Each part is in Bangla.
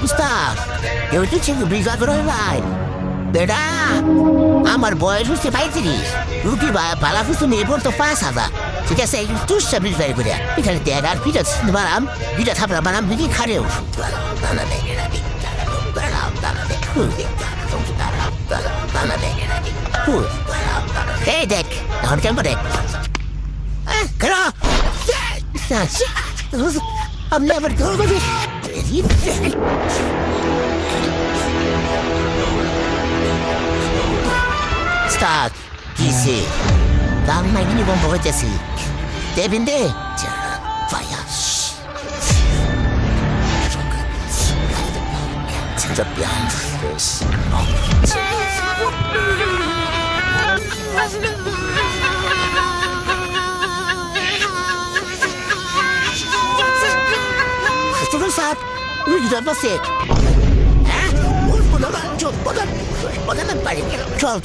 উস্তাদ কেউ তো ঠিক বিজয় করে ভাই বেটা আমার বয়স হচ্ছে 35 রুটি পালা কিছু মেয়ে পড়তো 5,000 ঠিক আছে তুই সাবিজ বাড়ি করে এখানে দেখ আর পিঠা বানাম পিঠা থাপড়া বানাম বিধি খারে ওষুধ এই দেখ এখন কেমন দেখ I'm never going to be. Start. Easy. Dami may minibong bawat kasi. Devin de. Fire. Tinta beyond this. Saat udah masih Chol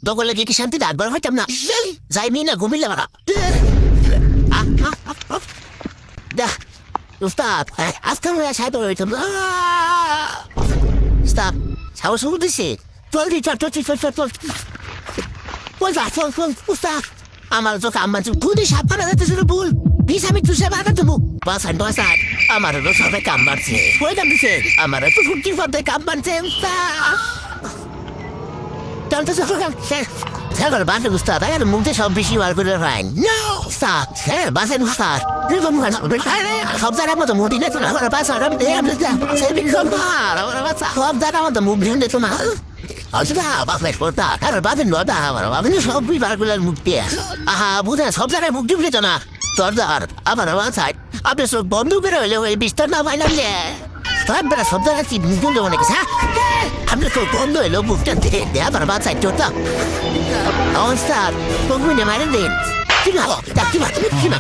Dogo lagi ke shanti dak bar hotam na Zaimina gumilla maka Dah Ustaz Askan ya saya tuh itu Stop Saya suruh di sini Tol Ustaz আমার চোখে আমার চোখ খুদই সাপ কাটা যাচ্ছে ভুল বিষ আমি চুষে বাঁকা দেবো বাসান আমারও তো সবে কাম বাড়ছে ওই দাম দিছে আমারও তো ফুটির পথে কাম বাড়ছে টানতে ছাগল বাসে উস্তাদ আর মুখে সব বেশি বার করে রাইন উস্তাদ হ্যাঁ বাসেন উস্তাদ সব জায়গার মতো মুটি নেই না আমার বাসা সব জায়গার মতো মুখ ভিড় নেই না আচ্ছা বাপের কথা আর বাপের নটা আমার বাপের সব বিবারগুলোর মুখ দিয়ে আহা বুঝে সব জায়গায় মুখ ঢুকলে তো না সর্দার আমার মাথায় আপনি সব বন্ধ করে হইলে ওই বিস্তার না পাইলাম যে তারপরে সব জায়গায় কি মুখ ঢুকলে মনে গেছে আপনি তো বন্ধ হইলো মুখটা দিয়ে আমার মাথায় চোরটা অবস্থার মুখ মিনে মারেন দিন কি না